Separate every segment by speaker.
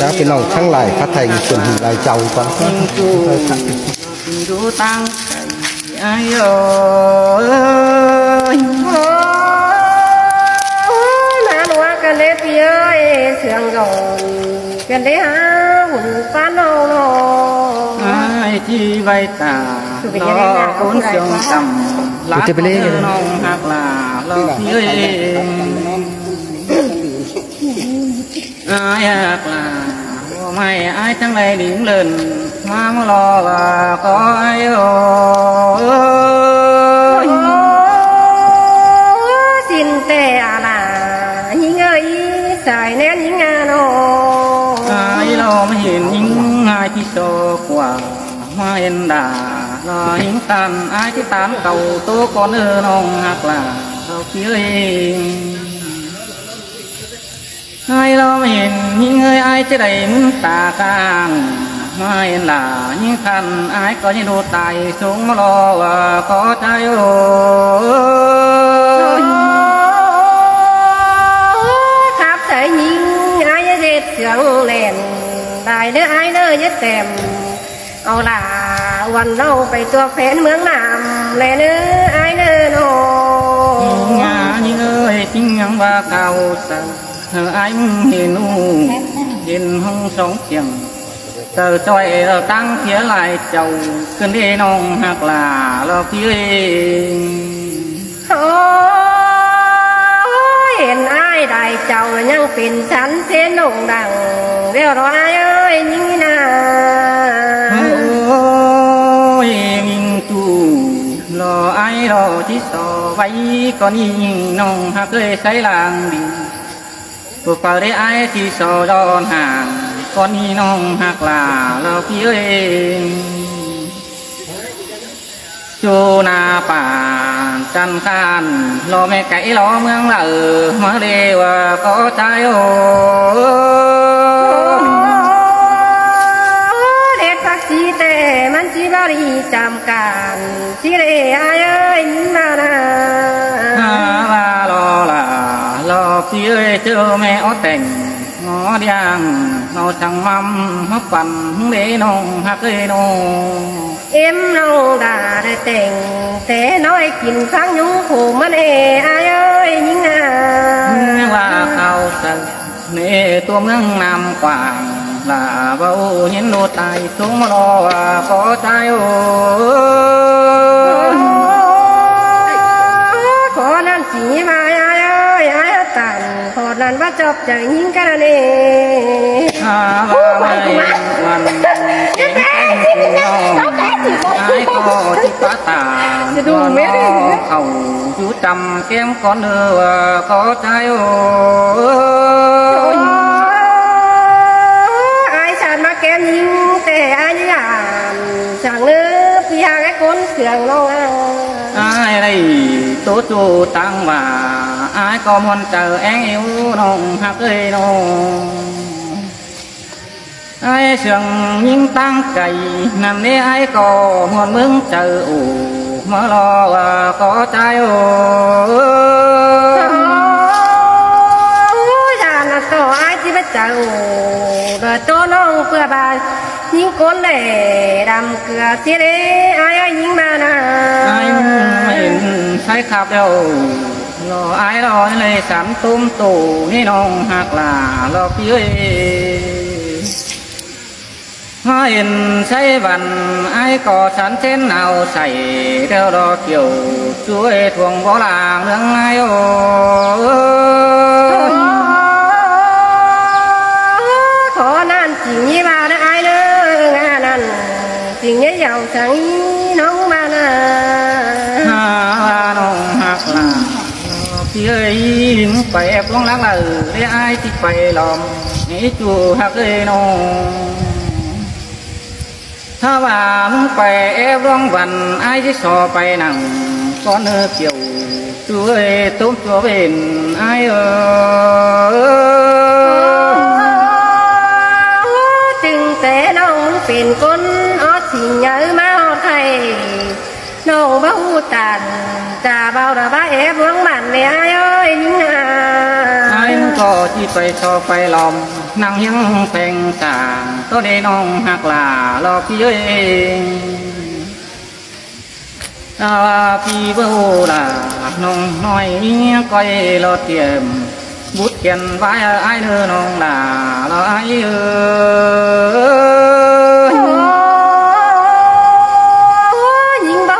Speaker 1: จ้าเป็นน้องทั้งหลายพระไทยส่วนหลายเจ้าก่อน
Speaker 2: ดูตั้งใจอายุ
Speaker 3: น้าหนูกันเล็บเยอะเสียงก่อนกันเล็บหาหุ่นฟ้าโนโน
Speaker 2: ไอ้ที่ใบตาล้อคนเสียงต่ำลักน้องหักลาเราเพียงไอ้หักลาไม่ไอ้ทั้งหลายดิ่งเล่นมารอว่าก็ไอ้โอ้
Speaker 3: สินเตอาลายิงเอ้ยสายแน่นยิงงานโอ
Speaker 2: ไอ้เราไม่เห็นยิงง่ายที่โตกว่าไม่เห็นด่าเราหิงตันไอ้ที่ตามเก่าตัวก่อนน้องหักลาเราเพียงไอ้เราไม่เห็นยิงเอ้ยไอ้จะได้มึงตากลางไม่เห็นล่ะยิงทันไอ้ก็ยังดูตายสูงมารอว่าก็ใจโอ้
Speaker 3: ครับใส่ยิงไอ้เด็ดเสียงเล่นได้เด้อไอ้เด้อยัดเต็มเอาล่ะวันเราไปตัวแฟนเมืองนำเลยเนื้อไอ้เนื้อโน
Speaker 2: งายิงเอ้ยทิ้งยังว่าเก่าสังไอ้มึงเห็นอูเห็นห้องสองเชียงเติร์จอยเราตั้งเสียลายเจ้าขึ้นได้น้องหักลาเราพี่เอง
Speaker 3: โอ้เห็นไอ้ได้เจ้ายังเป็นฉันเส้นหนุ่งดังเรียวร้อยเอ้ยนี่นา
Speaker 2: โอ้ยมิงตูรอไอ้รอที่ต่อไว้ก่อนยิงน้องหักเลยใส่ลางดีพวกเราได้ไอ้ที่สอดอนห่างก่อนนี้น้องหักลาเราพี่เองจูนาป่านจันคานรอแม่ไก่รอเมืองละมาเรียวก็ใจโอ้
Speaker 3: เด็ดพักชีแต่มันชีบริจำการชีเรไอ้เอ้ยมานะ
Speaker 2: ลารอละรอพี่เอ้ยเจอแม่อ้อแต่งงอเดียงเราจังมั่มฮับปั่นเดน้องฮักเอ้ยน้อง
Speaker 3: เอ็มน้องด่าได้แต่งแต่น้อยกินข้างยุงผูมันเอ้ยเอ้ยยิ่งอ่ะ
Speaker 2: ว่าเขาสักเนตัวเมืองนำกว่างลาเบาเห็นโดดตายสูงมารอว่าก็ใจโอ้
Speaker 3: ขอนั่นสีมาเอ้ยไอ้ตันขอนั่นว่าจบใจยิ่งกันนี่
Speaker 2: ว่าไม่วันเก่งน้องไอ้ก็จิตตาจะดูไม่ได้เขาอยู่จำแก้มก้อนเนื้อก็ใจโอ้
Speaker 3: ไอ้ฉันมาแก้มยิงแต่ไอ้ยามสั่งเนื้อพี่หางไอ้คนเสียงน้อง
Speaker 2: ไอ้ไรตัวจูตั้งว่าไอ้ก็มันเจอแองอิวน้องหักเอ้ยน้องไอ้เสียงยิงตั้งใจนั่นนี่ไอ้ก็หวนมึงเจออูมารอว่าก็ใจโอ้
Speaker 3: ยานาโตไอ้ที่พระเจ้าโดยตัวน้องเพื่อบายยิงก้นเล่ดำเกลือเสียเลยไอ้ยิงมานะ
Speaker 2: ไอ้ไม่เห็นใช้ขับเดียวรอไอ้รอเลยสามตุ้มตู่นี่น้องหักลารอพี่เอ้ยเห็นใช้บันไอ้ก่อฉันเช่นเอาใส่เดี๋ยวรอเกี่ยวช่วยทวงบ่อลางเรื่องไอ้โอ้
Speaker 3: ขอนั่นสิ่งนี้มาได้ไอ้เนื้องานนั่นสิ่งนี้ยาวสังน้องมานะ
Speaker 2: น้องหักลาพี่เอ้ยไปแอบลงล้างเลยเรียไอ้ที่ไปหลอมนี่จูหักเลยน้องถ้าว่ามึงไปแอบร้องวันไอ้ที่สอไปนั่งก็เนื้อเกี่ยวช่วยตุ้มตัวเป็นไอ้
Speaker 3: จึงแต่น้องเป็นคนอดสิ่งเยอะมาไทยน้องบ้าตันจ่าเบาระบาแอบร้องบันเลยไอ้เอ้ยยิ่งอ่ะ
Speaker 2: ไอ้ ก็จีไปชอไปลอมนั่งยังแปลงต่างก็ได้น้องหักลารอพี่เอ้ยพี่เบ้าล่ะน้องน้อยก้อยรอเตรียมบุตรเขียนไว้ไอ้เด้อน้องล่ะรอไอ้เอ้ย
Speaker 3: ยิงเบา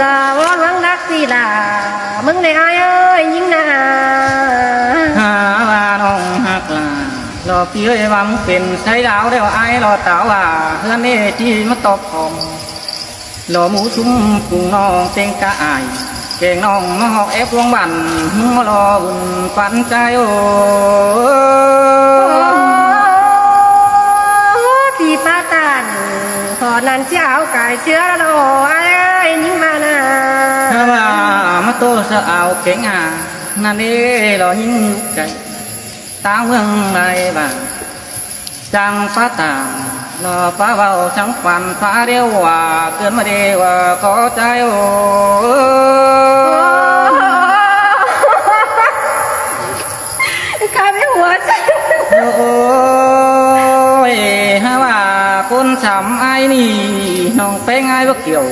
Speaker 3: ล่ะร้อนวังรักสิล่ะมึงได้ไอ้เอ้ยยิงน่ะ
Speaker 2: หาว่าน้องหักล่ะรอพี่เอ้ยว่ามึงเป็นใช้ดาวได้ว่าไอ้รอเต่าว่าเพื่อนนี่ที่มาตบผมรอหมูซุ้มกุ้งน้องเต็งกะอายเก่งน้องมาหอกเอฟลงบันมึงมารอบุญปันใจโอ้
Speaker 3: ตีป้าตันพอนั้นเจ้ากายเชื้อแล้วไอ้ยิงมานะ
Speaker 2: ถ้าว่ามาโตสาวเก่งอ่ะนั่นเด้รอยิงใจตาเมืองไรบ้างจังป้าตารอป้าเบาจังฝันฟ้าเดียวว่าเกินมาเดียวขอใจโอ้
Speaker 3: กลายเป็นหัวใจ
Speaker 2: โอ้ยฮะว่าคนสามไอ้นี่น้องเป็นไงบ่เกี่ยว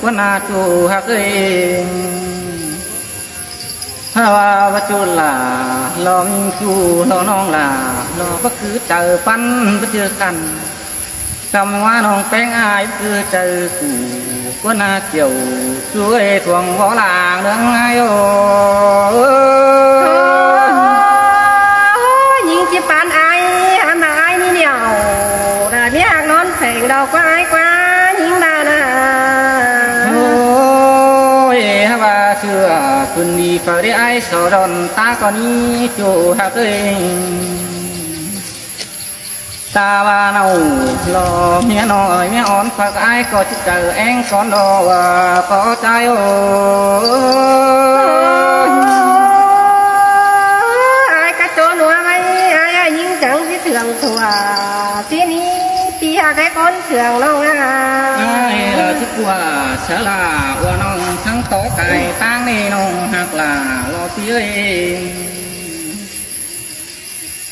Speaker 2: ว่านาจูหักเองฮะว่าว่าจุลาลองจูลองน้องลาลองก็คือเจอปันไปเจอกันคำว่าน้องแป้งอายคือเจอกูก็น่าเกี่ยวช่วยทวงวอลางเรื่องไงโอ้
Speaker 3: ยิงจีปานไอ้หามาไอ้นี่เหนียวแต่เนี่ยนอนแผงดอกกว้ากว้ายิงดานะ
Speaker 2: โอ้ยฮะว่าเชื่อคุณดีฝ่ายไอ้สอดอนตาก่อนนี้จูหักเองตาว่าเน่ารอเมียน้อยเมียอ่อนฝากไอ้ก็จะเจอแองก่อนรอว่าก็ใจโอ้
Speaker 3: ไอ้กระโจนหัวไว้ไอ้ยิงจังที่เถื่องถั่วที่นี้ปีหาแค่ก้นเถื่องลงอ่ะ
Speaker 2: ไอ้เราคิดว่าเสลาว่าน้องทั้งโตไก่ตั้งนี่น้องหักลารอพี่เอ้ย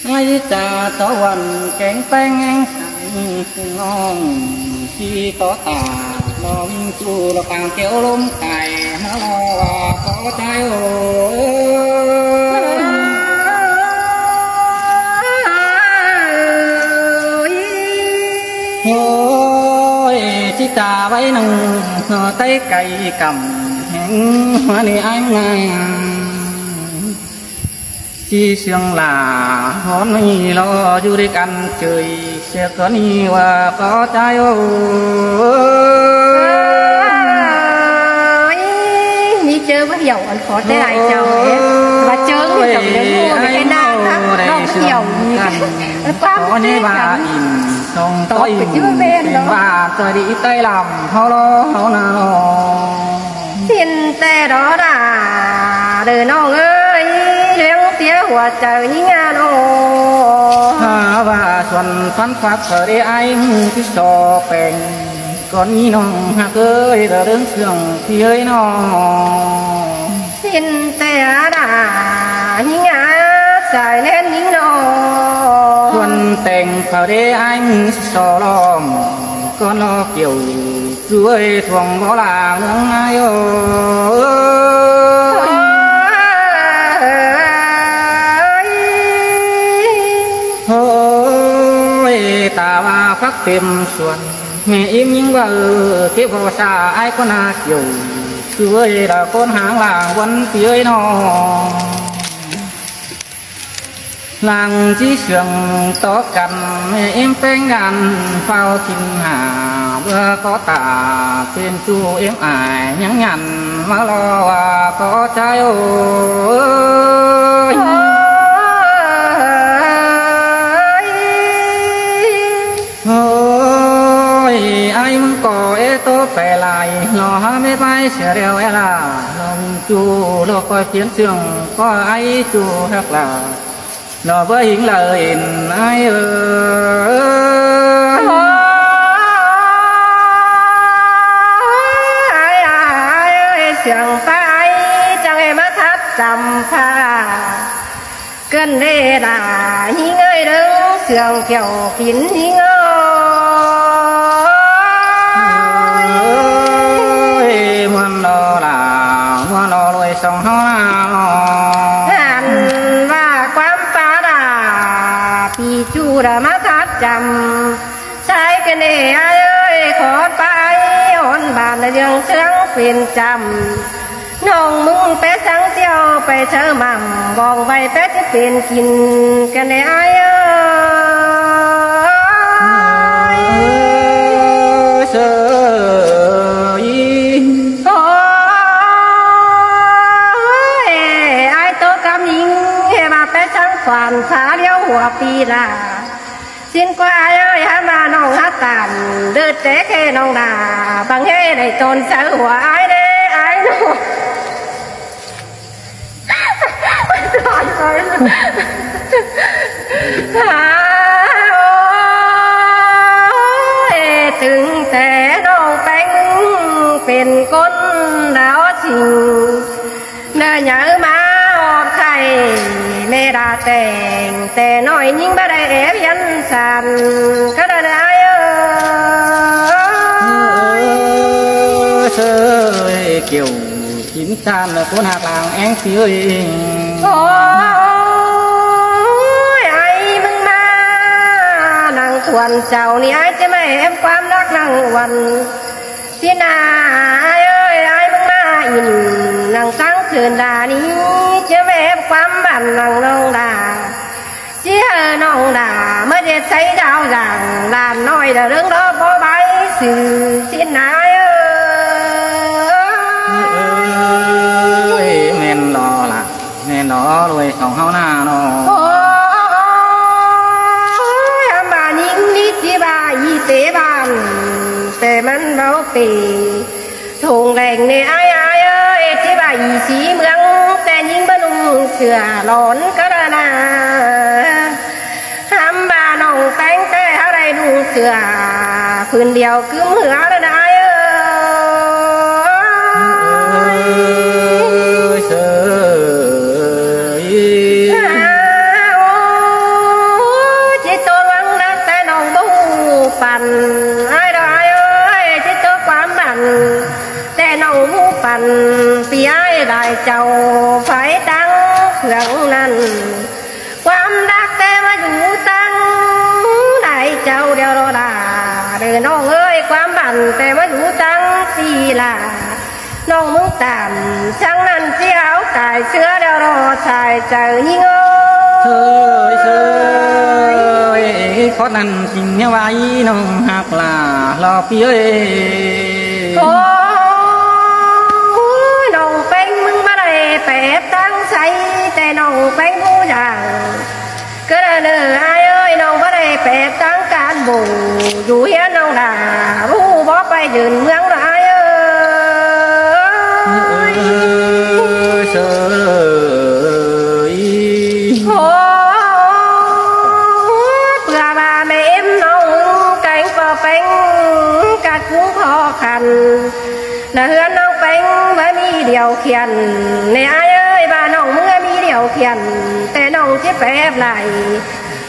Speaker 2: ไอ้จ่าตะวันแกงแป้งแงคุณน้องที่ต่อตาลองจูเราต่างเกี่ยวลมไก่ฮะรอว่าขอใจโอ้โอ้ยจิตาไว้หนึ่งไต้ไก่กำแห่งหัวนี่อันงchi sương là hón mi lo du đi ăn chơi sẽ có ni và có trái ô
Speaker 3: đi chơi với dầu anh khó tới lại chồng và chơi với chồng đến mua cái đa đó với dầu
Speaker 2: có như bà im xong tôi im bà tôi đi tay làm thao lo thao nào
Speaker 3: xin tê đó là đời non ơi tía hòa trời như nga nô
Speaker 2: hà và xuân phán phát ở đây anh cứ sò bèn con như nong hạc ơi đã đứng sương thì ơi nó
Speaker 3: xin tê đã như nga trời lên như nô
Speaker 2: xuân tèn ở đây anh sò lòm con nó kiểu dưới thuồng đó là nương ai ta và phát tìm xuân nghe im những vợ kia vào xa ai có na chiều cưới là con hàng làng vẫn tươi nó làng chỉ sườn to cằn em phanh đàn phao kinh hà bữa có tà tên chu em ải nhắn nhằn mà lo và có trái ơi ai muốn có ế tố phải lại nó mê bay sẽ đeo é là lòng chu lo coi phiến trường có ai chu hoặc là nó với những lời ai ơi
Speaker 3: sườn phai chẳng em thắt trầm pha cơn đê đà hi ngơi đứng sườn kiểu kín hi ngơi
Speaker 2: muôn lo là muôn lo lôi sông hó
Speaker 3: hàn và quám phá đà pi chu đà má thát chầm sai cái này ai ơi khó phải hôn bàn là dương sướng phiền chầm nông mưng bé sáng tiêuไปเชอหม่ำบอกไว้แป๊ดจะเป็นกินกันได้อ้ายเอ้ย
Speaker 2: เสย
Speaker 3: โอ้ยไอ้โตกำยิงเฮมาแป๊ดช่างฝันขาเลี้ยวหัวปีลาสิ้นกว่าไอ้เอ้ยหามาน้องหาตันเดือดเจ๊แค่น้องดาบางเฮ้ได้จนเสือหัวไอ้เด้ไอ้หนูถึงแต่น้องแป้งเป็นคนดาวสิงเนื้อหยามาออกไข่ไม่ได้แต่น้อยยิ่งไม่ได้แอบยันสันก็ได้
Speaker 2: เสยเกี่ยวหินจานแล้วคนหักหลังแองเสียเอง
Speaker 3: โอ้ยไอ้มึงมานั่งทวนเจ้านี่ไอ้จะไม่แอบความรักนั่งวันที่นาไอ้เอ้ยไอ้มึงมาอินนั่งตั้งคืนดานี้จะไม่แอบความบันนั่งน้องดาเชี่ยน้องดาเมื่อเด็ดใช้ดาวอย่างลานน้อยเดี๋ยวเรื่องรอบ่ใบสื่อสิ้นนาย
Speaker 2: แม่นรอล่ะแม่นรอรวยสองเฮาหน้าเนาะ
Speaker 3: โอ้ยบ้านยิงนิดที่บ้าอีเตะบ้านแต่มันเบาปีทงแรงในไอ้เอ้ยที่บ้าอีสีเมืองแต่ยิงบ้านุ่งเสือหลอนก็ได้นะห้ามบ้าน้องแต่งแต่อะไรนุ่งเสือคืนเดียวกึ้มหัวแล้วนะปั่นไอ้ดอยเอ้ยที่ตัวความบันแต่น้องมูปั่นปีไอ้ได้เจ้าไฟตั้งเครื่องนั้นความรักแต่มาอยู่ตั้งได้เจ้าเดียวรอดาเดินน้องเอ้ยความบันแต่มาอยู่ตั้งปีละน้องมึงตามช่างนั้นเจ้าตายเชื้อเดียวรอชายเจอยิ่งเอ้
Speaker 2: ยขอนั่นจริงเนี่ยไว้น้องหักลารอพี่เอ้ย
Speaker 3: โอ้น้องเป็นมึงมาได้แปดตั้งใจแต่น้องเป็นผู้อย่างก็ได้เนื้อไอ้เอ้ยน้องมาได้แปดตั้งการบุญอยู่เฮียน้องด่าผู้บอกไปยืนเมืองไรเอ้ย
Speaker 2: เสย
Speaker 3: น่ะเฮือนน้องเป็งว่ามีเดียวเขียนในไอ้เอ้ยบ้านน้องเมื่อมีเดียวเขียนแต่น้องที่แปบไหล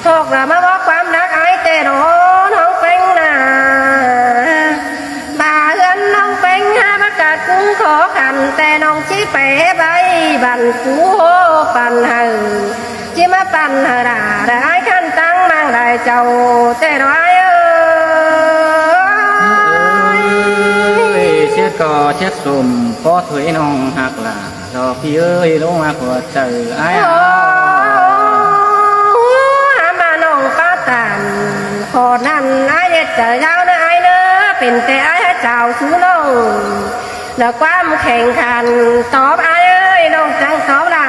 Speaker 3: พอกละมาบอกความรักไอ้แต่น้องเป็งน่ะบ้าเฮือนน้องเป็งหาประกาศกูขอขันแต่น้องที่แปบใบบันกูปันเฮอที่มาปันเฮอด่าได้ขั้นตั้งมั่งได้เจ้าแต่น้อย
Speaker 2: ก็เช็ดสุ่มพอถวยน้องหักลารอพี่เอ้ยลงมาขวดเจอไอ้
Speaker 3: หามาน้องป้าตันขอนั่นไอ้เจอเจ้าเนื้อไอ้เนื้อเป็นแต่ไอ้เจ้าชูน้องแล้วความแข่งขันตอบไอ้เอ้ยน้องจังตอบล่ะ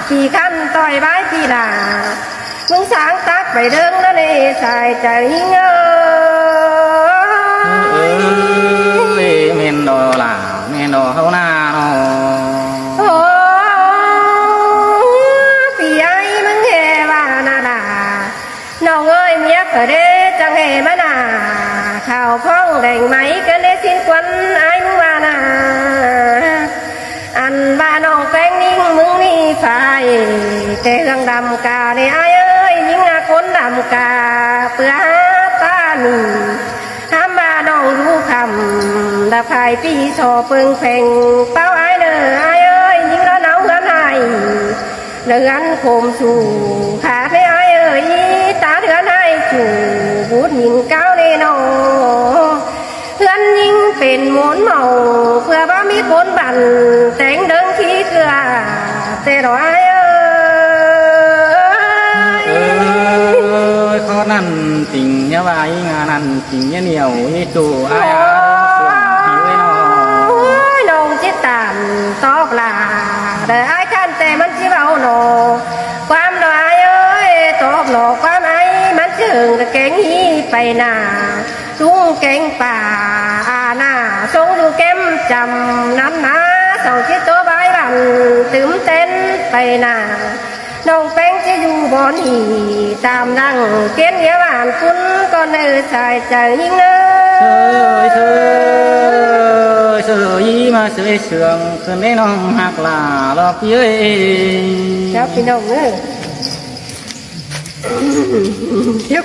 Speaker 3: พี่ขั้นต่อยใบพี่ล่ะมึงสางตักไปเดิงนั่นเองใส่ใจเงา
Speaker 2: เมนดอล่ะเมนดอเฮาหน้าเนาะ
Speaker 3: โอ้พี่ไอ้มึงเฮว่านาดาน้องเอ้ยเมียก็เด้จังเฮมานาข่าวพ้องแดงไหมกันได้สิ้นควันไอ้มึงว่านาอันบ้าน้องแป้งนิ่งมึงมีไฟ แต่เรื่องดำกาในไอ้เอ้ยยิ่งคนดำกาเปื่อตาหนีห้ามมาน้องรู้คำดาภายปีสอเปิงแผงเป้าไอ้เด้อไอ้เอ้ยยิ่งแล้วหนาวเหือนไห้เดือนโคมสู่ขาดในไอ้เอ้ยตาเดือนให้จู่บูดยิงเก้าในนอเพื่อนยิงเป็นหมอนเมาเพื่อว่ามีคนบันแต่งเดิงขี้เกลือแต่รอไอ้เอ้ย
Speaker 2: ข้อนั้นติ่งยะวายงานนั้นติ่งยะเหนียวยี่จู่อายาส่วนหิวไอ้นอ
Speaker 3: โอ้ยน้องจิตตามตอบลาเด้อไอ้ขั้นแต่มันจิเบาหนอความดอยเอ้ยตอบหลอกความไอ้มันเชิงตะเก่งฮีไปหน้าลุงเก่งป่าอาหน้าทรงดูเก็มจำน้ำนาเสาชิดตัวใบบันตื่มเต้นไปหน้าน้องแป้งจะอยู่บ่อนี่ตามนั่งเกี้ยนเยาหวานคุณก็เนื้อชายใจยิ่งเนื้อ
Speaker 2: เสยมาเสยเสืองเสยน้องหักลาลอกเย้ย
Speaker 3: แล้วพี่น้องเนื้อเดี๋ยว